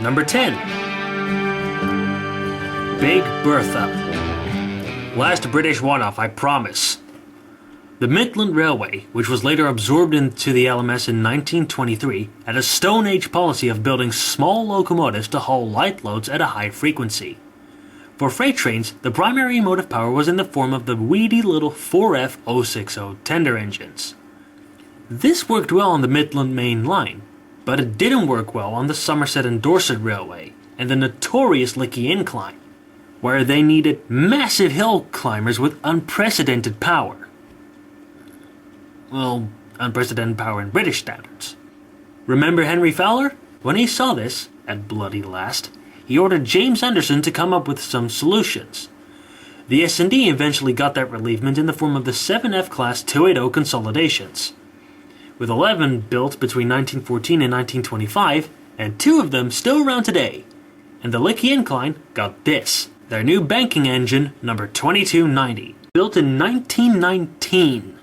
Number 10. Big Bertha. Last British one-off, I promise. The Midland Railway, which was later absorbed into the LMS in 1923, had a Stone Age policy of building small locomotives to haul light loads at a high frequency. For freight trains, the primary motive power was in the form of the weedy little 4F060 tender engines. This worked well on the Midland Main Line, but it didn't work well on the Somerset and Dorset Railway and the notorious Lickey Incline, where they needed massive hill climbers with unprecedented power. Well, unprecedented power in British standards. Remember Henry Fowler? When he saw this, at bloody last, he ordered James Anderson to come up with some solutions. The S&D eventually got that relievement in the form of the 7F Class 280 consolidations, with 11 built between 1914 and 1925, and 2 of them still around today. And the Lickey Incline got this, their new banking engine, number 2290, built in 1919.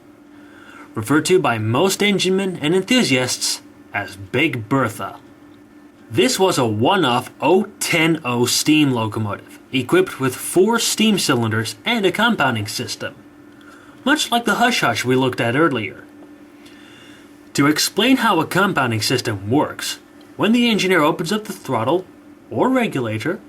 Referred to by most enginemen and enthusiasts as Big Bertha. This was a one-off 010 steam locomotive, equipped with 4 steam cylinders and a compounding system, much like the Hush Hush we looked at earlier. To explain how a compounding system works, when the engineer opens up the throttle or regulator,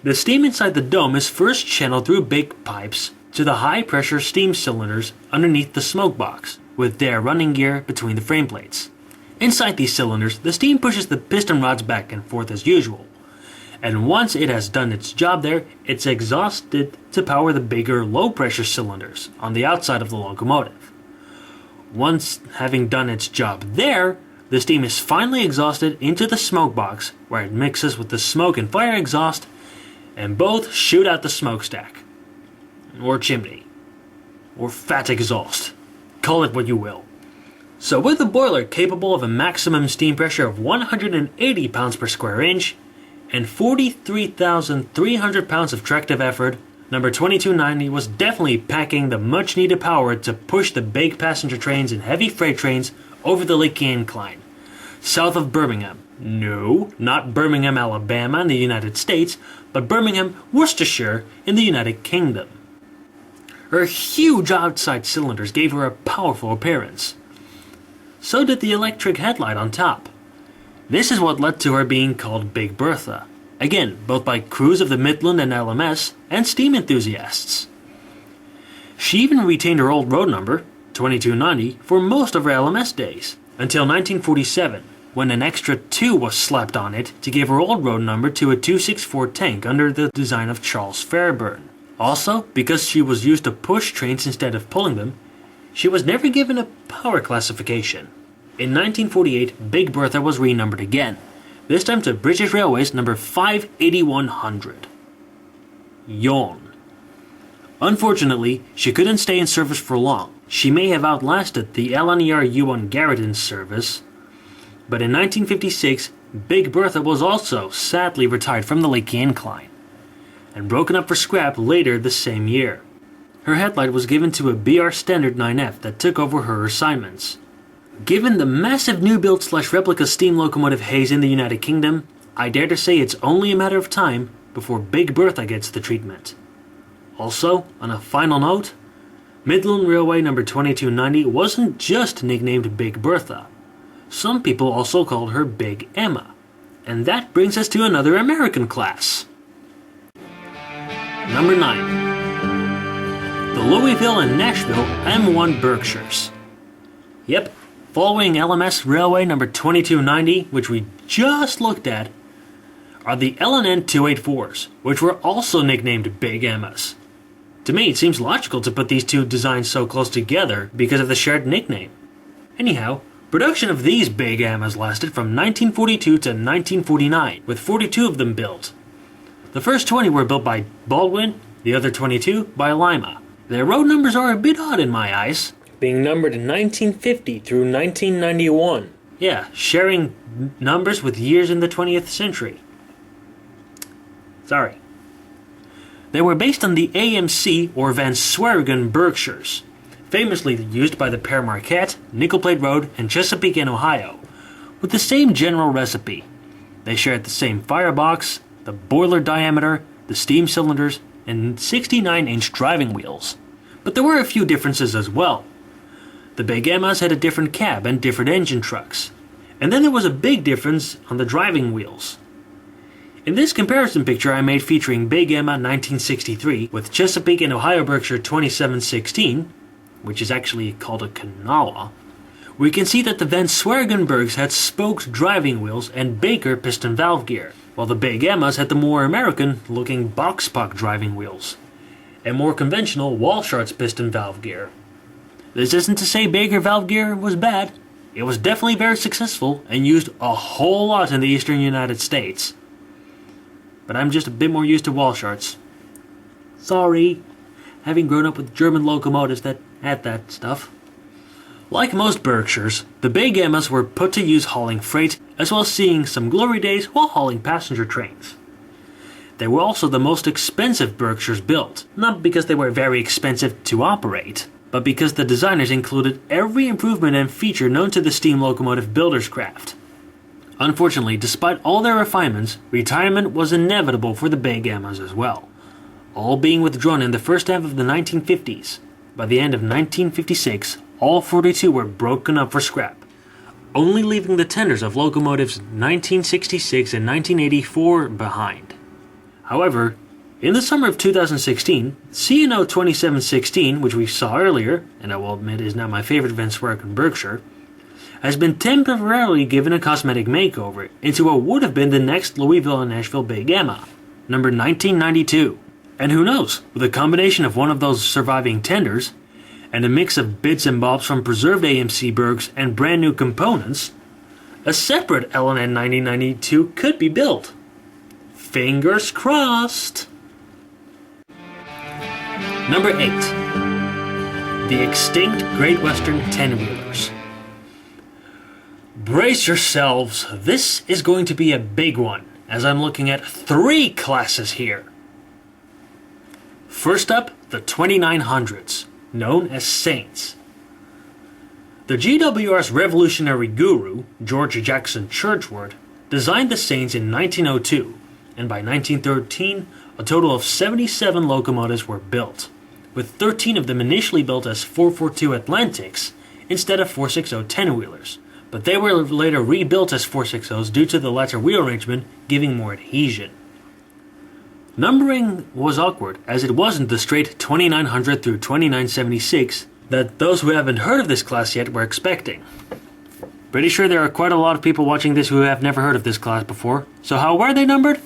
the steam inside the dome is first channeled through big pipes to the high-pressure steam cylinders underneath the smoke box, with their running gear between the frame plates. Inside these cylinders, the steam pushes the piston rods back and forth as usual, and once it has done its job there, it's exhausted to power the bigger low-pressure cylinders on the outside of the locomotive. Once having done its job there, the steam is finally exhausted into the smoke box, where it mixes with the smoke and fire exhaust, and both shoot out the smokestack, or chimney, or fat exhaust. Call it what you will. So with a boiler capable of a maximum steam pressure of 180 pounds per square inch and 43,300 pounds of tractive effort, number 2290 was definitely packing the much needed power to push the big passenger trains and heavy freight trains over the Lickey Incline, south of Birmingham. No, not Birmingham, Alabama in the United States, but Birmingham, Worcestershire in the United Kingdom. Her huge outside cylinders gave her a powerful appearance. So did the electric headlight on top. This is what led to her being called Big Bertha, again both by crews of the Midland and LMS and steam enthusiasts. She even retained her old road number, 2290, for most of her LMS days, until 1947, when an extra 2 was slapped on it to give her old road number to a 264 tank under the design of Charles Fairburn. Also, because she was used to push trains instead of pulling them, she was never given a power classification. In 1948, Big Bertha was renumbered again, this time to British Railways number 58100. Yawn. Unfortunately, she couldn't stay in service for long. She may have outlasted the LNER U1 Garrett in service, but in 1956, Big Bertha was also sadly retired from the Lickey Incline and broken up for scrap later the same year. Her headlight was given to a BR Standard 9F that took over her assignments. Given the massive new build / replica steam locomotive haze in the United Kingdom, I dare to say it's only a matter of time before Big Bertha gets the treatment. Also, on a final note, Midland Railway number 2290 wasn't just nicknamed Big Bertha. Some people also called her Big Emma. And that brings us to another American class. Number 9. The Louisville and Nashville M1 Berkshires. Yep, following LMS Railway number 2290, which we just looked at, are the LNN 284s, which were also nicknamed Big Emmas. To me, it seems logical to put these two designs so close together because of the shared nickname. Anyhow, production of these Big Emmas lasted from 1942 to 1949, with 42 of them built. The first 20 were built by Baldwin, the other 22 by Lima. Their road numbers are a bit odd in my eyes, being numbered in 1950 through 1991. Yeah, sharing numbers with years in the 20th century. Sorry. They were based on the AMC or Van Sweringen Berkshires, famously used by the Père Marquette, Nickel Plate Road, and Chesapeake in Ohio, with the same general recipe. They shared the same firebox, the boiler diameter, the steam cylinders, and 69-inch driving wheels. But there were a few differences as well. The Big Emmas had a different cab and different engine trucks. And then there was a big difference on the driving wheels. In this comparison picture I made featuring Big Emma 1963 with Chesapeake and Ohio Berkshire 2716, which is actually called a Kanawha, we can see that the Van Swearengenbergs had spoked driving wheels and Baker piston valve gear, while the Big Emmas had the more American-looking box-puck driving wheels and more conventional Walshart's piston valve gear. This isn't to say Baker valve gear was bad. It was definitely very successful and used a whole lot in the eastern United States. But I'm just a bit more used to Walshart's. Sorry, having grown up with German locomotives that had that stuff. Like most Berkshires, the Big Emmas were put to use hauling freight, as well as seeing some glory days while hauling passenger trains. They were also the most expensive Berkshires built, not because they were very expensive to operate, but because the designers included every improvement and feature known to the steam locomotive builder's craft. Unfortunately, despite all their refinements, retirement was inevitable for the Big Emmas as well, all being withdrawn in the first half of the 1950s. By the end of 1956, all 42 were broken up for scrap, only leaving the tenders of locomotives 1966 and 1984 behind. However, in the summer of 2016, C&O 2716, which we saw earlier, and I will admit is now my favorite Van Swerken Berkshire, has been temporarily given a cosmetic makeover into what would have been the next Louisville and Nashville Big Emma, number 1992. And who knows, with a combination of one of those surviving tenders, and a mix of bits and bobs from preserved AMC Bergs and brand new components, a separate LNN 9092 could be built. Fingers crossed! Number 8. The extinct Great Western 10-wheelers. Brace yourselves, this is going to be a big one, as I'm looking at 3 classes here. First up, the 2900s, known as Saints. The GWR's revolutionary guru, George Jackson Churchward, designed the Saints in 1902, and by 1913, a total of 77 locomotives were built, with 13 of them initially built as 442 Atlantics instead of 460 10-wheelers, but they were later rebuilt as 460s due to the latter wheel arrangement giving more adhesion. Numbering was awkward, as it wasn't the straight 2900 through 2976 that those who haven't heard of this class yet were expecting. Pretty sure there are quite a lot of people watching this who have never heard of this class before, so how were they numbered?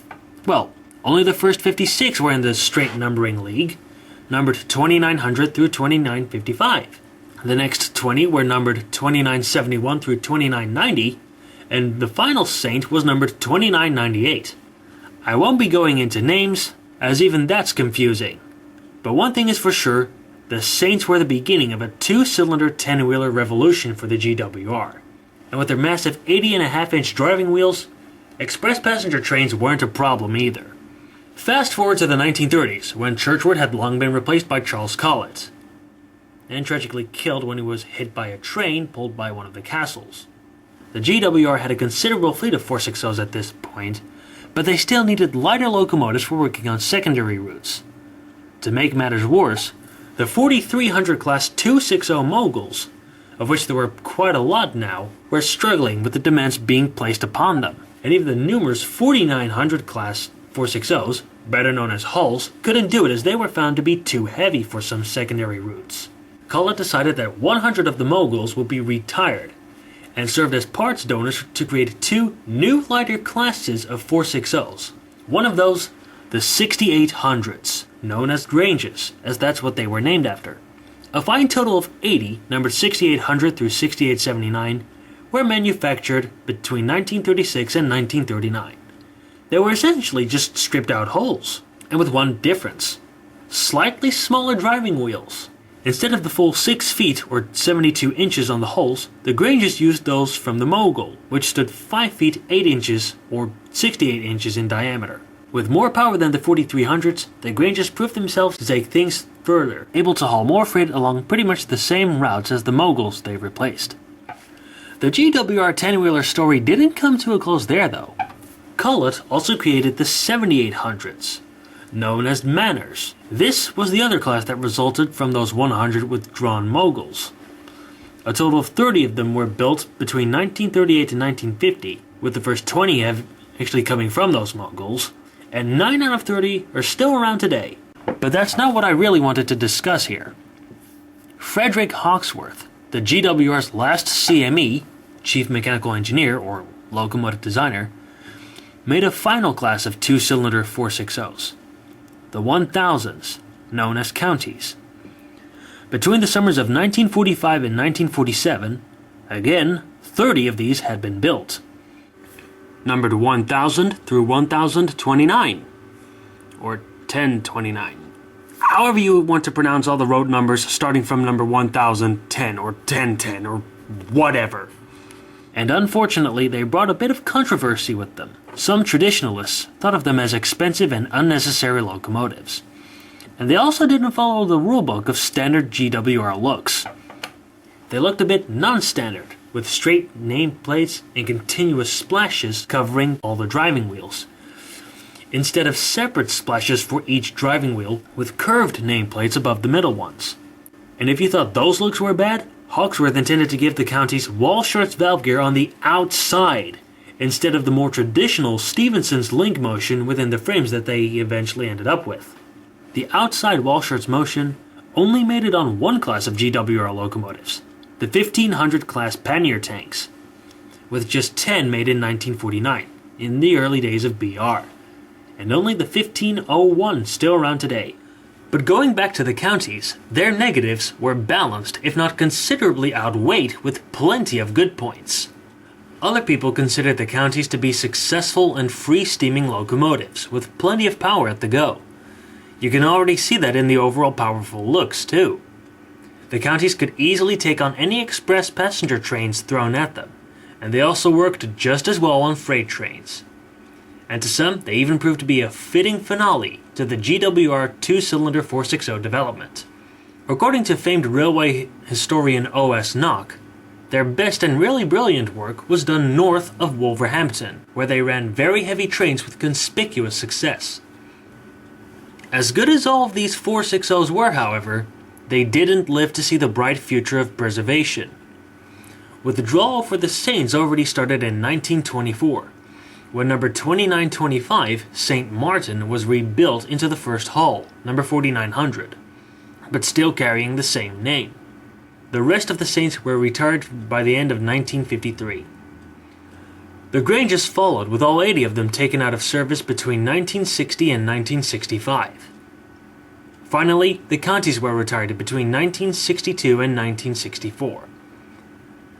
Well, only the first 56 were in the straight numbering league, numbered 2900 through 2955. The next 20 were numbered 2971 through 2990, and the final Saint was numbered 2998. I won't be going into names, as even that's confusing. But one thing is for sure, the Saints were the beginning of a 2-cylinder 10-wheeler revolution for the GWR. And with their massive 80.5-inch driving wheels, express passenger trains weren't a problem either. Fast forward to the 1930s, when Churchward had long been replaced by Charles Collett, and tragically killed when he was hit by a train pulled by one of the castles. The GWR had a considerable fleet of 460s at this point, but they still needed lighter locomotives for working on secondary routes. To make matters worse, the 4300 class 260 moguls, of which there were quite a lot now, were struggling with the demands being placed upon them, and even the numerous 4900 class 460s, better known as hulls, couldn't do it as they were found to be too heavy for some secondary routes. Collett decided that 100 of the moguls would be retired, and served as parts donors to create 2 new lighter classes of 460s. One of those, the 6800s, known as Granges, as that's what they were named after. A fine total of 80, numbered 6800 through 6879, were manufactured between 1936 and 1939. They were essentially just stripped out hulls, and with one difference: slightly smaller driving wheels. Instead of the full 6 feet or 72 inches on the hulls, the Granges used those from the Mogul, which stood 5 feet 8 inches or 68 inches in diameter. With more power than the 4300s, the Granges proved themselves to take things further, able to haul more freight along pretty much the same routes as the Moguls they replaced. The GWR 10-wheeler story didn't come to a close there though. Collett also created the 7800s, known as Manners. This was the other class that resulted from those 100 withdrawn moguls. A total of 30 of them were built between 1938 and 1950, with the first 20 actually coming from those moguls, and 9 out of 30 are still around today. But that's not what I really wanted to discuss here. Frederick Hawksworth, the GWR's last CME, Chief Mechanical Engineer or Locomotive Designer, made a final class of two-cylinder 460s, the 1000s, known as counties. Between the summers of 1945 and 1947, again, 30 of these had been built, numbered 1000 through 1029, or 1029. However you want to pronounce all the road numbers starting from number 1010 or 1010 or whatever. And unfortunately, they brought a bit of controversy with them. Some traditionalists thought of them as expensive and unnecessary locomotives. And they also didn't follow the rulebook of standard GWR looks. They looked a bit non-standard, with straight nameplates and continuous splashes covering all the driving wheels, instead of separate splashes for each driving wheel with curved nameplates above the middle ones. And if you thought those looks were bad, Hawksworth intended to give the counties wall-shorts valve gear on the outside, instead of the more traditional Stephenson's link motion within the frames that they eventually ended up with. The outside wall-shorts motion only made it on one class of GWR locomotives, the 1500 class pannier tanks, with just 10 made in 1949, in the early days of BR, and only the 1501 still around today. But going back to the counties, their negatives were balanced, if not considerably outweighed, with plenty of good points. Other people considered the counties to be successful and free-steaming locomotives, with plenty of power at the go. You can already see that in the overall powerful looks, too. The counties could easily take on any express passenger trains thrown at them, and they also worked just as well on freight trains. And to some, they even proved to be a fitting finale to the GWR two-cylinder 460 development. According to famed railway historian O.S. Knock, their best and really brilliant work was done north of Wolverhampton, where they ran very heavy trains with conspicuous success. As good as all of these 460s were, however, they didn't live to see the bright future of preservation. Withdrawal for the Saints already started in 1924, when number 2925, St. Martin, was rebuilt into the first hull, number 4900, but still carrying the same name. The rest of the Saints were retired by the end of 1953. The Granges followed, with all 80 of them taken out of service between 1960 and 1965. Finally, the counties were retired between 1962 and 1964.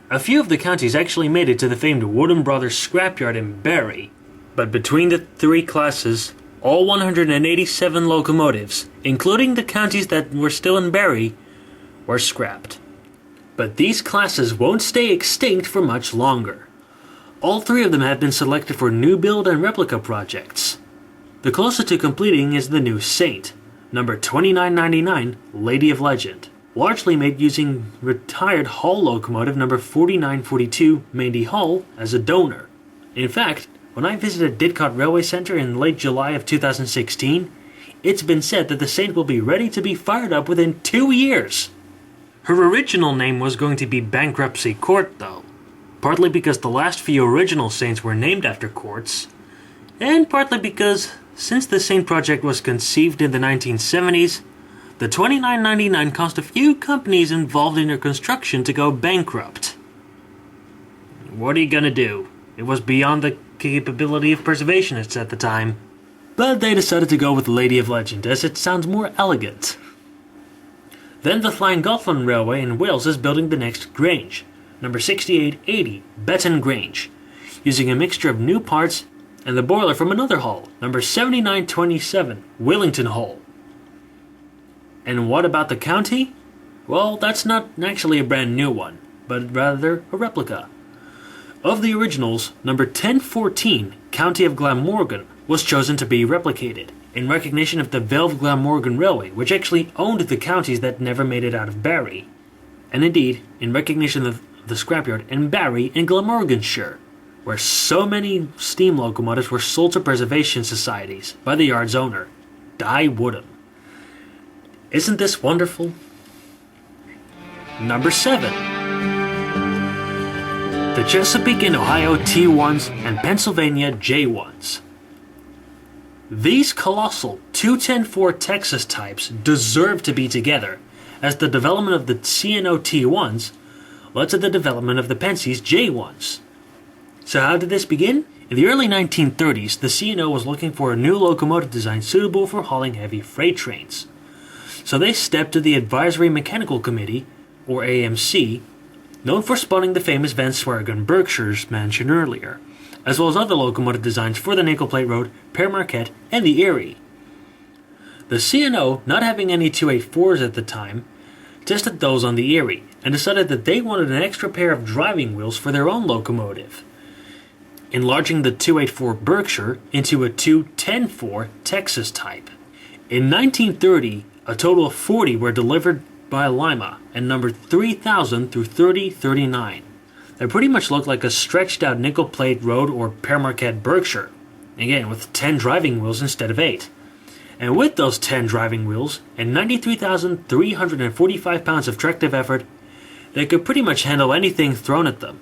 A few of the counties actually made it to the famed Woodham Brothers scrapyard in Barry, but between the three classes, all 187 locomotives, including the counties that were still in Barry, were scrapped. But these classes won't stay extinct for much longer. All three of them have been selected for new build and replica projects. The closest to completing is the new Saint, number 2999, Lady of Legend, largely made using retired Hull locomotive number 4942, Mandy Hull, as a donor. In fact, when I visited Didcot Railway Centre in late July of 2016, it's been said that the Saint will be ready to be fired up within 2 years. Her original name was going to be Bankruptcy Court, though, partly because the last few original Saints were named after courts, and partly because, since the Saint project was conceived in the 1970s, the 2999 caused a few companies involved in their construction to go bankrupt. What are you gonna do? It was beyond the capability of preservationists at the time. But they decided to go with Lady of Legend, as it sounds more elegant. Then the Llangollen Railway in Wales is building the next Grange, number 6880, Betton Grange, using a mixture of new parts and the boiler from another hull, number 7927, Willington Hull. And what about the county? Well, that's not actually a brand new one, but rather a replica. Of the originals, number 1014, County of Glamorgan, was chosen to be replicated, in recognition of the Velve Glamorgan Railway, which actually owned the counties that never made it out of Barry, and indeed, in recognition of the scrapyard in Barry and Glamorganshire, where so many steam locomotives were sold to preservation societies by the yard's owner, Di Woodham. Isn't this wonderful? Number 7. The Chesapeake and Ohio T1s and Pennsylvania J1s. These colossal 210-4 Texas types deserve to be together, as the development of the C&O T1s led to the development of the Penske's J1s. So how did this begin? In the early 1930s, the C&O was looking for a new locomotive design suitable for hauling heavy freight trains. So they stepped to the Advisory Mechanical Committee, or AMC, known for spawning the famous Van Sweringen Berkshires mentioned earlier, as well as other locomotive designs for the Nickel Plate Road, Pere Marquette, and the Erie. The C&O, not having any 284s at the time, tested those on the Erie and decided that they wanted an extra pair of driving wheels for their own locomotive, enlarging the 284 Berkshire into a 210-4 Texas type. In 1930, a total of 40 were delivered by Lima and numbered 3000 through 3039. They pretty much looked like a stretched out Nickel Plate Road or Pere Marquette Berkshire, again with 10 driving wheels instead of 8. And with those 10 driving wheels and 93,345 pounds of tractive effort, they could pretty much handle anything thrown at them.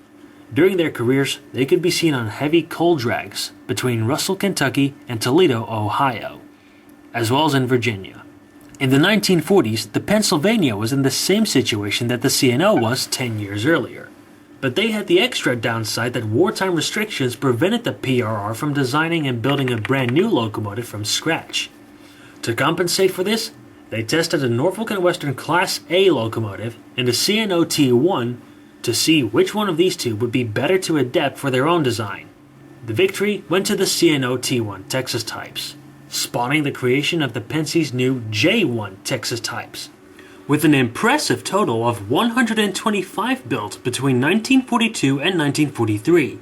During their careers, they could be seen on heavy coal drags between Russell, Kentucky and Toledo, Ohio, as well as in Virginia. In the 1940s, the Pennsylvania was in the same situation that the C&O was 10 years earlier. But they had the extra downside that wartime restrictions prevented the PRR from designing and building a brand new locomotive from scratch. To compensate for this, they tested a Norfolk Western Class A locomotive and a C&O T1 to see which one of these two would be better to adapt for their own design. The victory went to the C&O T1 Texas types, spawning the creation of the Penske's new J1 Texas types, with an impressive total of 125 built between 1942 and 1943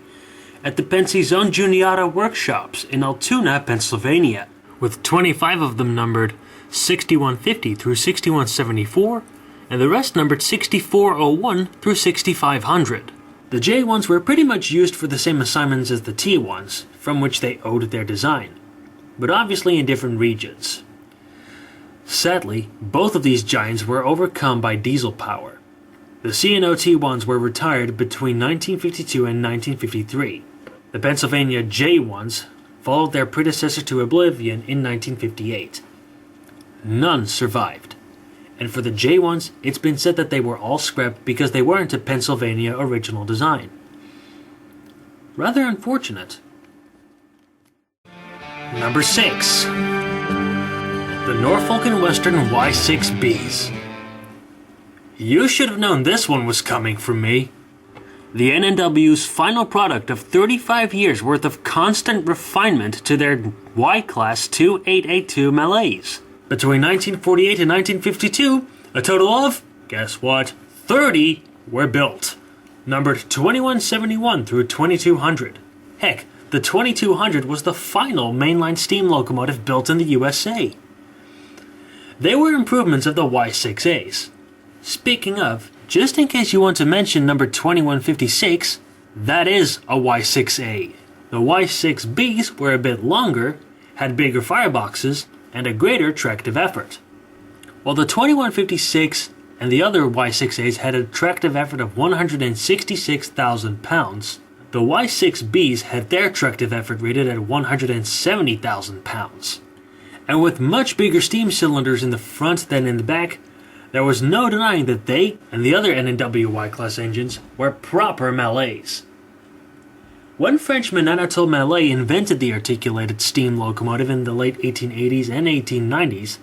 at the Penske's own Juniata workshops in Altoona, Pennsylvania, with 25 of them numbered 6150 through 6174, and the rest numbered 6401 through 6500. The J1s were pretty much used for the same assignments as the T1s, from which they owed their design, but obviously in different regions. Sadly, both of these giants were overcome by diesel power. The C&O T1s were retired between 1952 and 1953. The Pennsylvania J1s followed their predecessor to oblivion in 1958. None survived, and for the J1s, it's been said that they were all scrapped because they weren't a Pennsylvania original design. Rather unfortunate. Number 6. The Norfolk Western Y6Bs. You should have known this one was coming from me. The N&W's final product of 35 years worth of constant refinement to their Y-Class 2882 Malays. Between 1948 and 1952, a total of, guess what, 30 were built, numbered 2171 through 2200. Heck, the 2200 was the final mainline steam locomotive built in the USA. They were improvements of the Y6As. Speaking of, just in case you want to mention number 2156, that is a Y6A. The Y6Bs were a bit longer, had bigger fireboxes, and a greater tractive effort. While the 2156 and the other Y6As had a tractive effort of 166,000 pounds, the Y6Bs had their tractive effort rated at 170,000 pounds. And with much bigger steam cylinders in the front than in the back, there was no denying that they and the other N&W Y-Class engines were proper Malays. When Frenchman Anatole Mallet invented the articulated steam locomotive in the late 1880s and 1890s,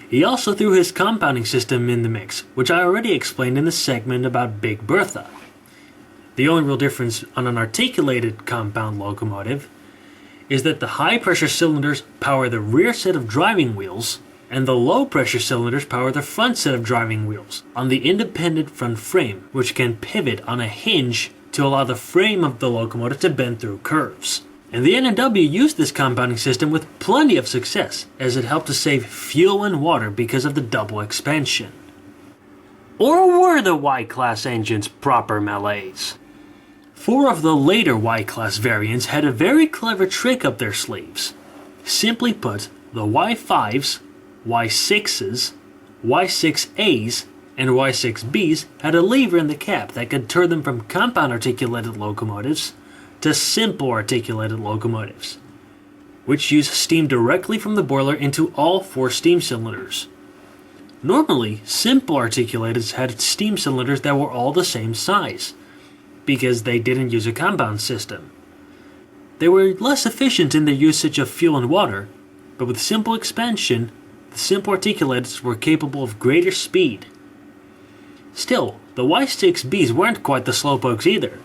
he also threw his compounding system in the mix, which I already explained in the segment about Big Bertha. The only real difference on an articulated compound locomotive is that the high-pressure cylinders power the rear set of driving wheels, and the low-pressure cylinders power the front set of driving wheels on the independent front frame, which can pivot on a hinge to allow the frame of the locomotive to bend through curves. And the N&W used this compounding system with plenty of success, as it helped to save fuel and water because of the double expansion. Or were the Y-Class engines proper Malays? 4 of the later Y-class variants had a very clever trick up their sleeves. Simply put, the Y5s, Y6s, Y6As, and Y6Bs had a lever in the cab that could turn them from compound articulated locomotives to simple articulated locomotives, which use steam directly from the boiler into all 4 steam cylinders. Normally, simple articulateds had steam cylinders that were all the same size, because they didn't use a compound system. They were less efficient in their usage of fuel and water, but with simple expansion, the simple articulateds were capable of greater speed. Still, the Y6Bs weren't quite the slowpokes either.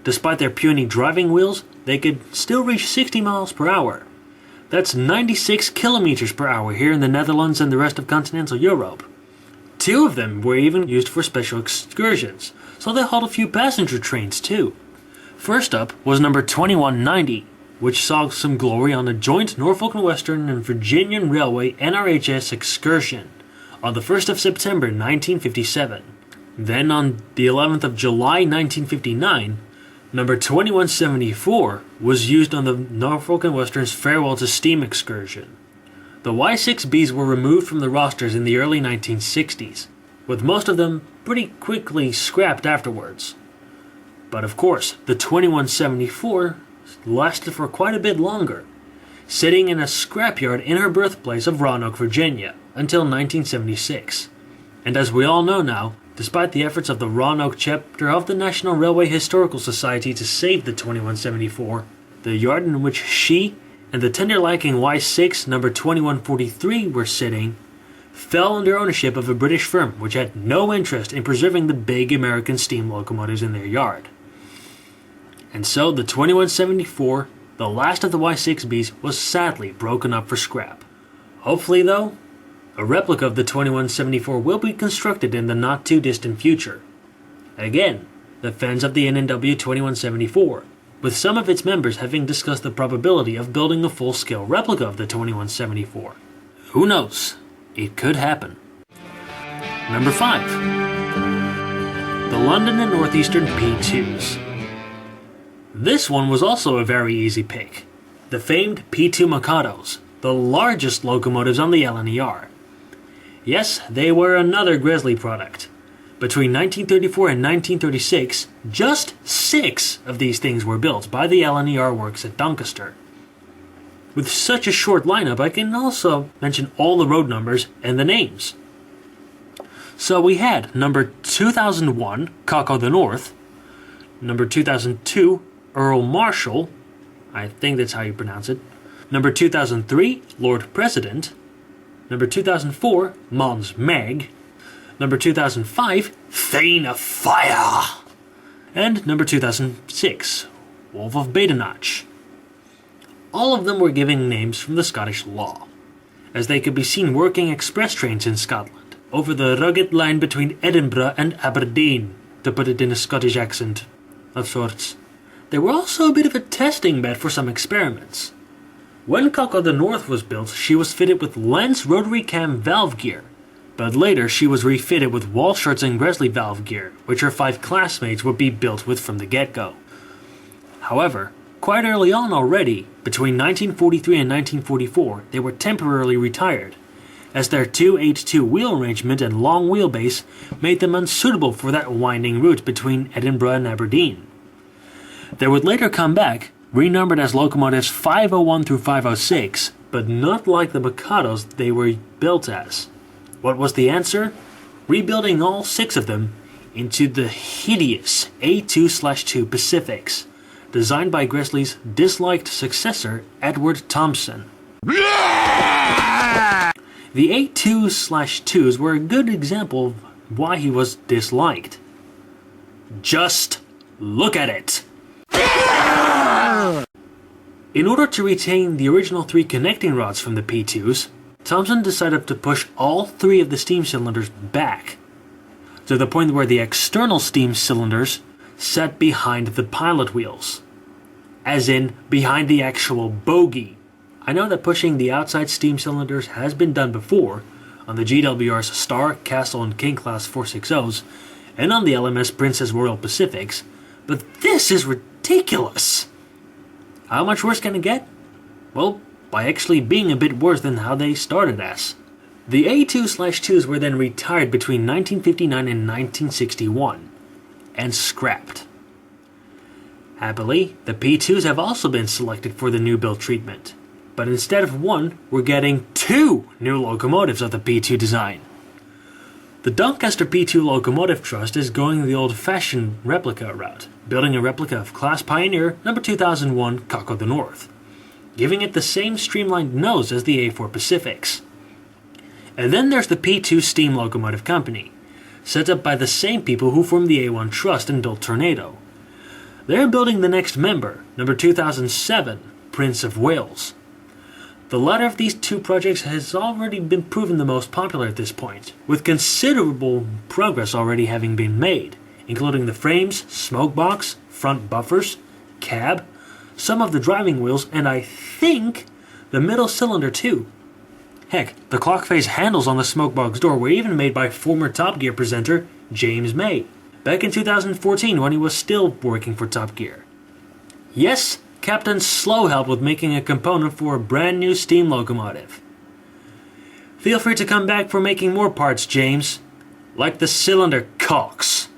Despite their puny driving wheels, they could still reach 60 miles per hour. That's 96 kilometers per hour here in the Netherlands and the rest of continental Europe. 2 of them were even used for special excursions, so they hauled a few passenger trains too. First up was number 2190, which saw some glory on a joint Norfolk Western and Virginian Railway NRHS excursion on the 1st of September 1957. Then on the 11th of July 1959, number 2174 was used on the Norfolk Western's Farewell to Steam excursion. The Y6Bs were removed from the rosters in the early 1960s, with most of them pretty quickly scrapped afterwards. But of course, the 2174 lasted for quite a bit longer, sitting in a scrapyard in her birthplace of Roanoke, Virginia, until 1976. And as we all know now, despite the efforts of the Roanoke chapter of the National Railway Historical Society to save the 2174, the yard in which she and the tender-lacking Y6 number 2143 were sitting fell under ownership of a British firm which had no interest in preserving the big American steam locomotives in their yard. And so the 2174, the last of the Y6Bs, was sadly broken up for scrap. Hopefully though, a replica of the 2174 will be constructed in the not too distant future. Again, the fans of the NNW 2174, with some of its members having discussed the probability of building a full-scale replica of the 2174. Who knows? It could happen. Number 5. The London and Northeastern P2s. This one was also a very easy pick. The famed P2 Mikados, the largest locomotives on the LNER. Yes, they were another Gresley product. Between 1934 and 1936, just 6 of these things were built by the LNER works at Doncaster. With such a short lineup, I can also mention all the road numbers and the names. So we had number 2001, Cock o' the North, number 2002, Earl Marshall, I think that's how you pronounce it, number 2003, Lord President, number 2004, Mons Meg, number 2005, Thane of Fire, and number 2006, Wolf of Badenoch. All of them were giving names from the Scottish law, as they could be seen working express trains in Scotland, over the rugged line between Edinburgh and Aberdeen, to put it in a Scottish accent of sorts. They were also a bit of a testing bed for some experiments. When Cock o' the North was built, she was fitted with Lance rotary cam valve gear, but later she was refitted with Walshards and Gresley valve gear, which her 5 classmates would be built with from the get-go. However, quite early on already, between 1943 and 1944, they were temporarily retired, as their 282 wheel arrangement and long wheelbase made them unsuitable for that winding route between Edinburgh and Aberdeen. They would later come back, renumbered as locomotives 501 through 506, but not like the Mikados they were built as. What was the answer? Rebuilding all 6 of them into the hideous A2/2 Pacifics, designed by Gresley's disliked successor, Edward Thompson. The A2/2s were a good example of why he was disliked. Just look at it! In order to retain the original 3 connecting rods from the P2s, Thompson decided to push all 3 of the steam cylinders back, to the point where the external steam cylinders sat behind the pilot wheels, as in behind the actual bogie. I know that pushing the outside steam cylinders has been done before on the GWR's Star, Castle, and King class 460s, and on the LMS Princess Royal Pacifics, But this is ridiculous! How much worse can it get? Well, by actually being a bit worse than how they started as. The A2/2s were then retired between 1959 and 1961, and scrapped. Happily, the P2s have also been selected for the new build treatment, but instead of one, we're getting 2 new locomotives of the P2 design. The Doncaster P2 Locomotive Trust is going the old-fashioned replica route, building a replica of Class Pioneer number 2001 Cock of the North, giving it the same streamlined nose as the A4 Pacifics. And then there's the P2 Steam Locomotive Company, set up by the same people who formed the A1 Trust and built Tornado. They're building the next member, number 2007, Prince of Wales. The latter of these 2 projects has already been proven the most popular at this point, with considerable progress already having been made, including the frames, smoke box, front buffers, cab, some of the driving wheels, and I think the middle cylinder too. Heck, the clock face handles on the smokebox door were even made by former Top Gear presenter James May, back in 2014 when he was still working for Top Gear. Yes, Captain Slow helped with making a component for a brand new steam locomotive. Feel free to come back for making more parts, James, like the cylinder cocks.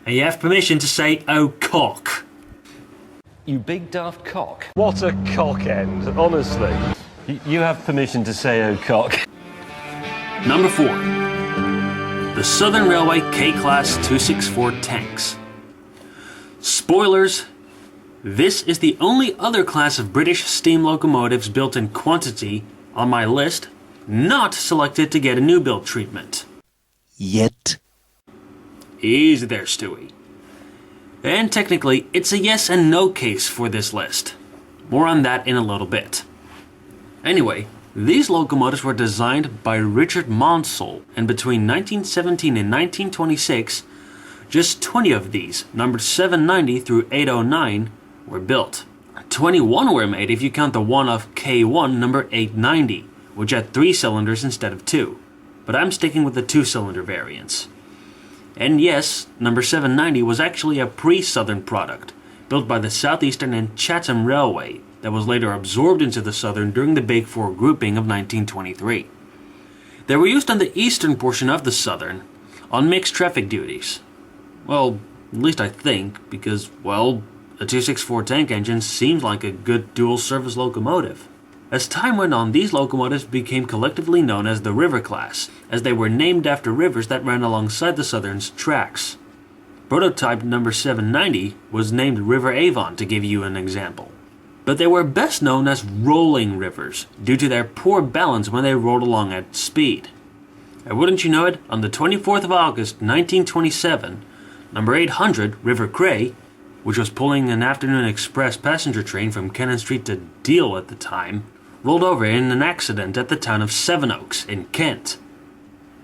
And you have permission to say, "Oh, cock." You big daft cock. What a cock end, honestly. You have permission to say oh cock. Number 4. The Southern Railway K-Class 264 tanks. Spoilers, this is the only other class of British steam locomotives built in quantity on my list not selected to get a new build treatment. Yet. Easy there, Stewie. And technically, it's a yes and no case for this list. More on that in a little bit. Anyway, these locomotives were designed by Richard Monsell, and between 1917 and 1926, just 20 of these, numbered 790 through 809, were built. 21 were made if you count the one-off K1 number 890, which had 3 cylinders instead of 2, but I'm sticking with the 2-cylinder variants. And yes, number 790 was actually a pre-Southern product, built by the Southeastern and Chatham Railway, that was later absorbed into the Southern during the Big Four grouping of 1923. They were used on the eastern portion of the Southern, on mixed traffic duties. Well, at least I think, because, well, a 264 tank engine seems like a good dual-service locomotive. As time went on, these locomotives became collectively known as the River Class, as they were named after rivers that ran alongside the Southern's tracks. Prototype number 790 was named River Avon, to give you an example. But they were best known as rolling rivers, due to their poor balance when they rolled along at speed. And wouldn't you know it, on the 24th of August 1927, number 800, River Cray, which was pulling an afternoon express passenger train from Cannon Street to Deal at the time, rolled over in an accident at the town of Sevenoaks in Kent.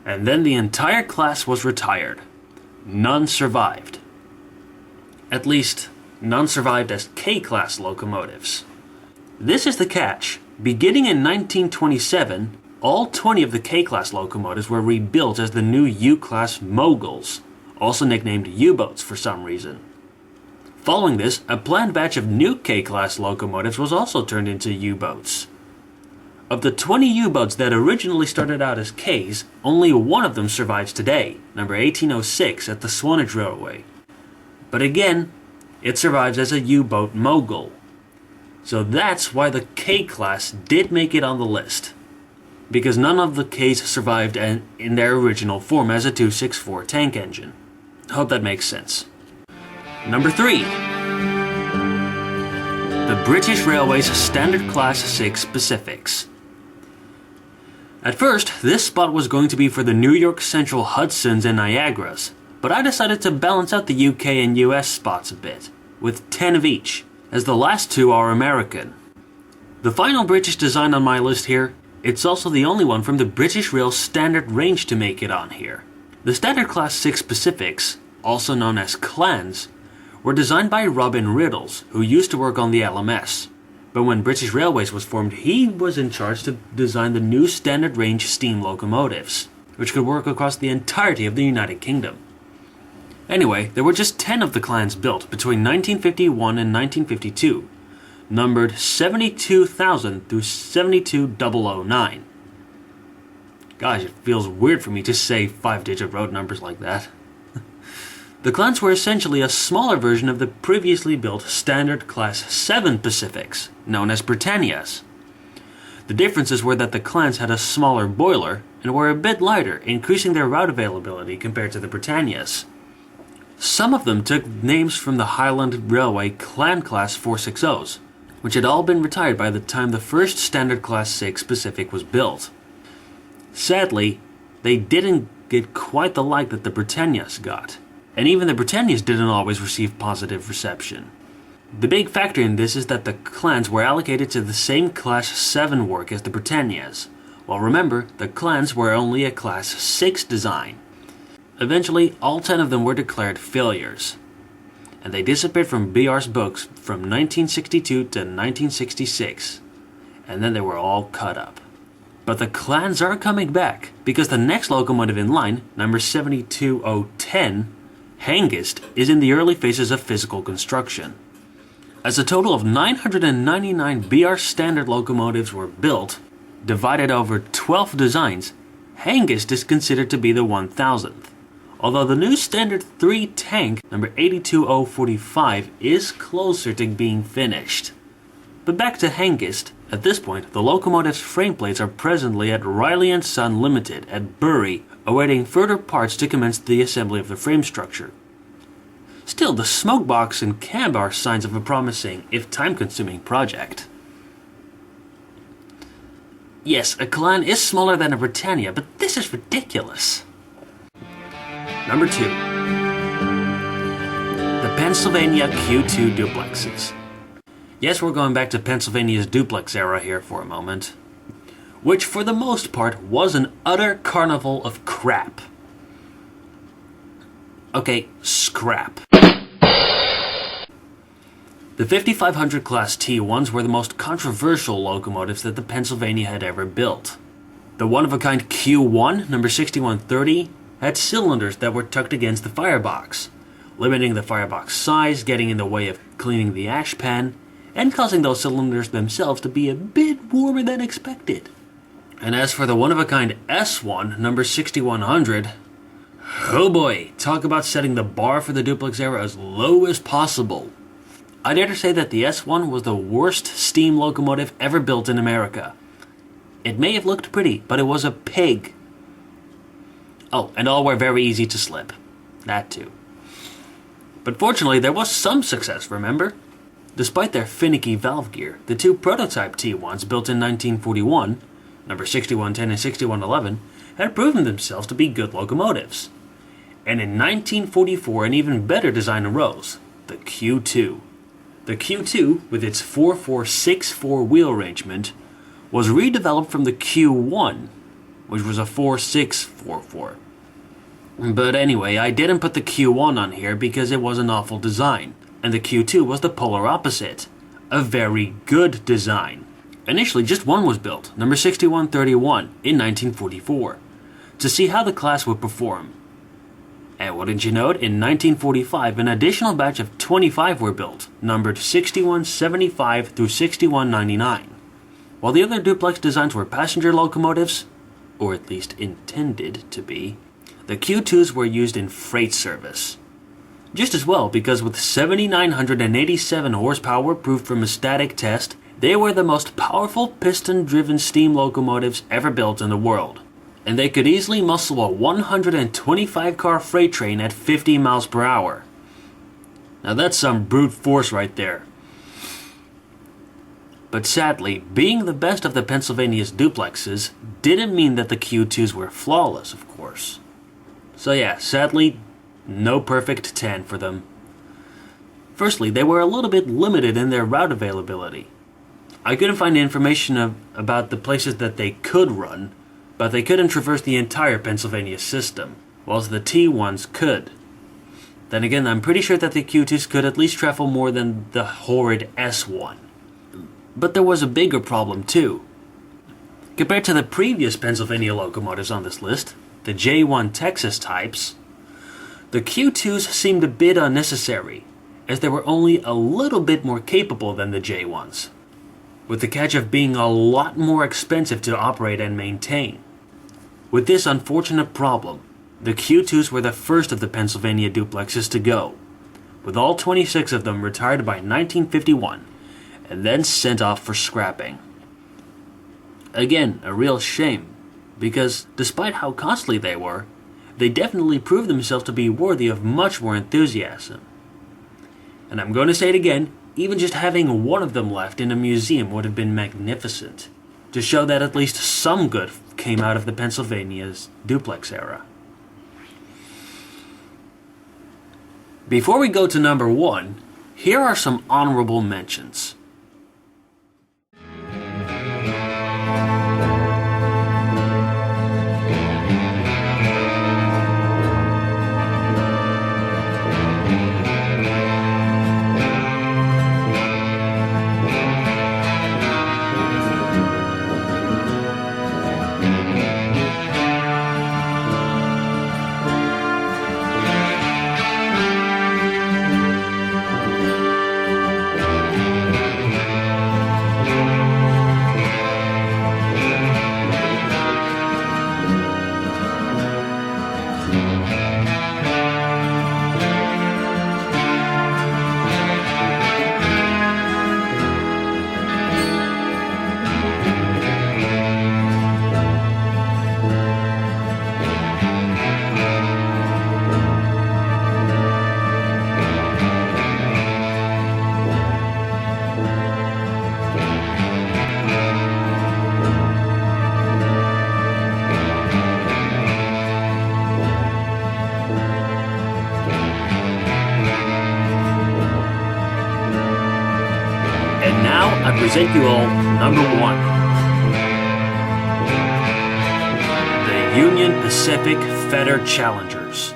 And then the entire class was retired. None survived. At least, none survived as K-Class locomotives. This is the catch. Beginning in 1927, all 20 of the K-Class locomotives were rebuilt as the new U-Class Moguls, also nicknamed U-boats for some reason. Following this, a planned batch of new K-Class locomotives was also turned into U-boats. Of the 20 U-boats that originally started out as Ks, only one of them survives today, number 1806 at the Swanage Railway. But again, it survives as a U-boat mogul. So that's why the K-Class did make it on the list, because none of the Ks survived in their original form as a 264 tank engine. Hope that makes sense. Number 3. The British Railways Standard Class 6 Pacifics. At first, this spot was going to be for the New York Central Hudsons and Niagaras, but I decided to balance out the UK and US spots a bit, with 10 of each, as the last 2 are American. The final British design on my list here, it's also the only one from the British Rail standard range to make it on here. The Standard Class 6 Pacifics, also known as Clans, were designed by Robin Riddles, who used to work on the LMS. But when British Railways was formed, he was in charge to design the new standard range steam locomotives, which could work across the entirety of the United Kingdom. Anyway, there were just 10 of the clans built between 1951 and 1952, numbered 72,000 through 72009. Gosh, it feels weird for me to say 5-digit road numbers like that. The clans were essentially a smaller version of the previously built Standard Class 7 Pacifics, known as Britannias. The differences were that the clans had a smaller boiler and were a bit lighter, increasing their route availability compared to the Britannias. Some of them took names from the Highland Railway Clan Class 460s, which had all been retired by the time the first Standard Class 6 Pacific was built. Sadly, they didn't get quite the like that the Britannias got, and even the Britannias didn't always receive positive reception. The big factor in this is that the clans were allocated to the same Class 7 work as the Britannias, while remember, the clans were only a Class 6 design. Eventually, all 10 of them were declared failures, and they disappeared from BR's books from 1962 to 1966, and then they were all cut up. But the clans are coming back, because the next locomotive in line, number 72010, Hengist, is in the early phases of physical construction. As a total of 999 BR standard locomotives were built, divided over 12 designs, Hengist is considered to be the 1000th. Although the new Standard 3 tank, number 82045, is closer to being finished. But back to Hengist. At this point, the locomotive's frame plates are presently at Riley & Son Limited at Bury, awaiting further parts to commence the assembly of the frame structure. Still, the smokebox and cab are signs of a promising, if time-consuming, project. Yes, a clan is smaller than a Britannia, but this is ridiculous. Number 2. The Pennsylvania Q2 duplexes. Yes, we're going back to Pennsylvania's duplex era here for a moment, which for the most part was an utter carnival of crap. Okay, scrap. The 5500 class T1s were the most controversial locomotives that the Pennsylvania had ever built. The one-of-a-kind Q1, number 6130, had cylinders that were tucked against the firebox, limiting the firebox size, getting in the way of cleaning the ash pan, and causing those cylinders themselves to be a bit warmer than expected. And as for the one-of-a-kind S1, number 6100, oh boy, talk about setting the bar for the duplex era as low as possible. I dare to say that the S1 was the worst steam locomotive ever built in America. It may have looked pretty, but it was a pig. Oh, and all were very easy to slip. That too. But fortunately, there was some success, remember? Despite their finicky valve gear, the two prototype T1s built in 1941, number 6110 and 6111, had proven themselves to be good locomotives. And in 1944, an even better design arose, the Q2. The Q2, with its 4464 wheel arrangement, was redeveloped from the Q1, which was a 4644. But anyway, I didn't put the Q1 on here because it was an awful design, and the Q2 was the polar opposite, a very good design. Initially, just one was built, number 6131, in 1944, to see how the class would perform. And wouldn't you know it, in 1945, an additional batch of 25 were built, numbered 6175 through 6199. While the other duplex designs were passenger locomotives, or at least intended to be, the Q2s were used in freight service. Just as well, because with 7,987 horsepower proved from a static test, they were the most powerful piston-driven steam locomotives ever built in the world. And they could easily muscle a 125-car freight train at 50 miles per hour. Now that's some brute force right there. But sadly, being the best of the Pennsylvania's duplexes didn't mean that the Q2s were flawless, of course. So yeah, sadly, no perfect 10 for them. Firstly, they were a little bit limited in their route availability. I couldn't find information about the places that they could run, but they couldn't traverse the entire Pennsylvania system, whilst the T1s could. Then again, I'm pretty sure that the Q2s could at least travel more than the horrid S1. But there was a bigger problem too. Compared to the previous Pennsylvania locomotives on this list, the J1 Texas types, The Q2s seemed a bit unnecessary, as they were only a little bit more capable than the J1s, with the catch of being a lot more expensive to operate and maintain. With this unfortunate problem, the Q2s were the first of the Pennsylvania duplexes to go, with all 26 of them retired by 1951 and then sent off for scrapping. Again, a real shame, because despite how costly they were, they definitely proved themselves to be worthy of much more enthusiasm. And I'm going to say it again, even just having one of them left in a museum would have been magnificent, to show that at least some good came out of the Pennsylvania's duplex era. Before we go to number 1, here are some honorable mentions. I present you all number 1. The Union Pacific Fetter Challengers.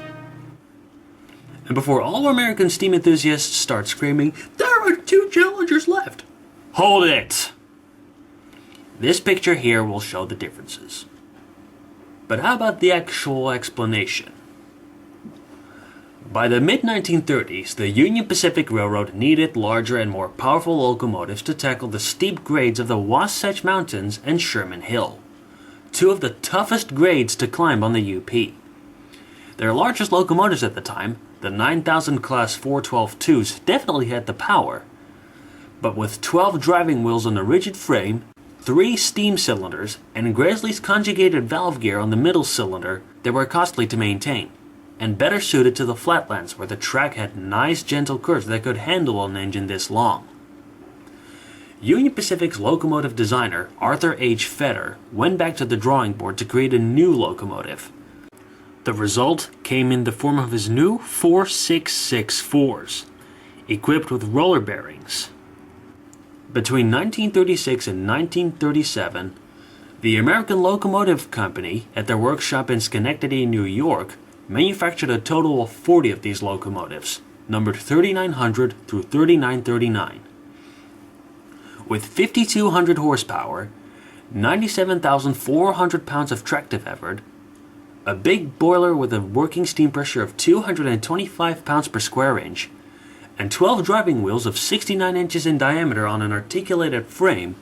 And before all American steam enthusiasts start screaming, "There are 2 Challengers left!" Hold it! This picture here will show the differences. But how about the actual explanation? By the mid-1930s, the Union Pacific Railroad needed larger and more powerful locomotives to tackle the steep grades of the Wasatch Mountains and Sherman Hill, 2 of the toughest grades to climb on the UP. Their largest locomotives at the time, the 9,000 class 412-2s, definitely had the power, but with 12 driving wheels on a rigid frame, 3 steam cylinders, and Gresley's conjugated valve gear on the middle cylinder, they were costly to maintain, and better suited to the flatlands where the track had nice gentle curves that could handle an engine this long. Union Pacific's locomotive designer, Arthur H. Fetter, went back to the drawing board to create a new locomotive. The result came in the form of his new 4.664s, equipped with roller bearings. Between 1936 and 1937, the American Locomotive Company, at their workshop in Schenectady, New York, manufactured a total of 40 of these locomotives, numbered 3900 through 3939. With 5,200 horsepower, 97,400 pounds of tractive effort, a big boiler with a working steam pressure of 225 pounds per square inch, and 12 driving wheels of 69 inches in diameter on an articulated frame,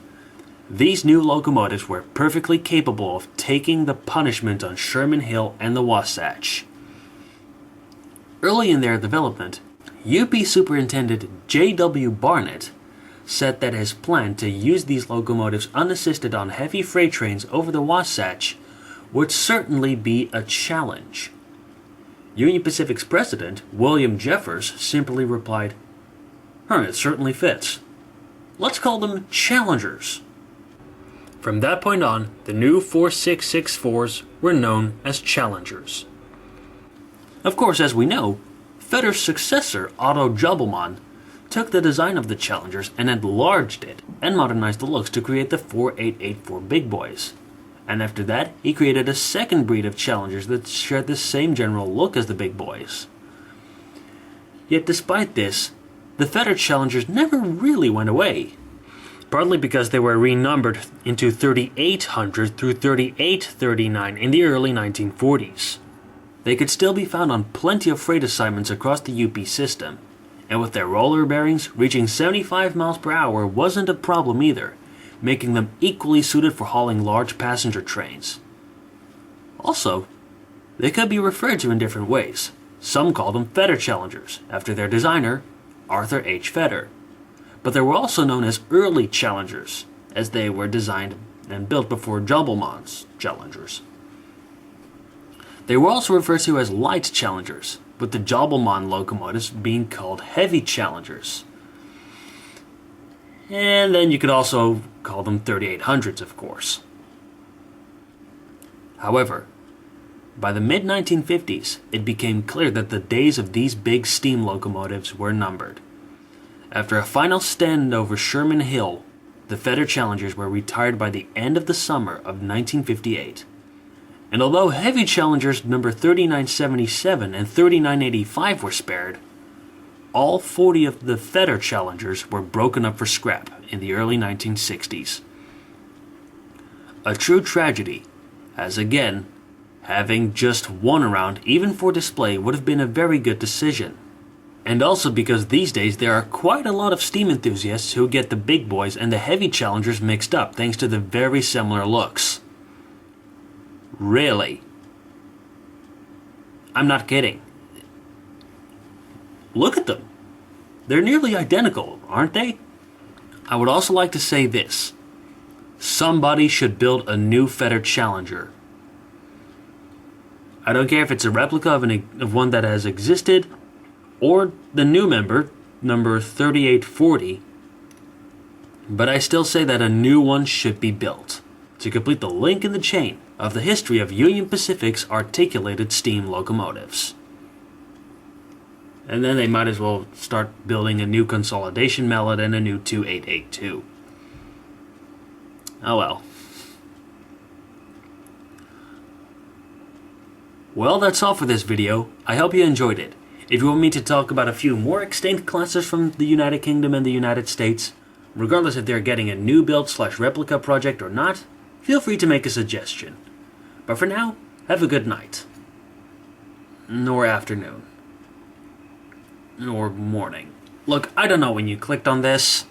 these new locomotives were perfectly capable of taking the punishment on Sherman Hill and the Wasatch. Early in their development, UP Superintendent J.W. Barnett said that his plan to use these locomotives unassisted on heavy freight trains over the Wasatch would certainly be a challenge. Union Pacific's president, William Jeffers, simply replied, "It certainly fits. Let's call them Challengers." From that point on, the new 4.664s were known as Challengers. Of course, as we know, Fetter's successor, Otto Jobelmann, took the design of the Challengers and enlarged it and modernized the looks to create the 4884 Big Boys. And after that, he created a second breed of Challengers that shared the same general look as the Big Boys. Yet despite this, the Fetter Challengers never really went away, partly because they were renumbered into 3800 through 3839 in the early 1940s. They could still be found on plenty of freight assignments across the UP system, and with their roller bearings, reaching 75 miles per hour wasn't a problem either, making them equally suited for hauling large passenger trains. Also, they could be referred to in different ways. Some call them Fetter Challengers, after their designer, Arthur H. Fetter. But they were also known as early Challengers, as they were designed and built before Jobelmann's Challengers. They were also referred to as light Challengers, with the Jobelmann locomotives being called heavy Challengers. And then you could also call them 3800s, of course. However, by the mid-1950s, it became clear that the days of these big steam locomotives were numbered. After a final stand over Sherman Hill, the Fetter Challengers were retired by the end of the summer of 1958. And although heavy Challengers number 3977 and 3985 were spared, all 40 of the Fetter Challengers were broken up for scrap in the early 1960s. A true tragedy, as again, having just one around, even for display, would have been a very good decision. And also because these days there are quite a lot of steam enthusiasts who get the big boys and the heavy Challengers mixed up thanks to the very similar looks. Really? I'm not kidding. Look at them. They're nearly identical, aren't they? I would also like to say this. Somebody should build a new Fetter Challenger. I don't care if it's a replica of one that has existed, or the new member, number 3840, but I still say that a new one should be built, to complete the link in the chain of the history of Union Pacific's articulated steam locomotives. And then they might as well start building a new consolidation mallet and a new 2882. Oh well. Well, that's all for this video. I hope you enjoyed it. If you want me to talk about a few more extinct classes from the United Kingdom and the United States, regardless if they're getting a new build/replica project or not, feel free to make a suggestion. But for now, have a good night. Or afternoon. Or morning. Look, I don't know when you clicked on this.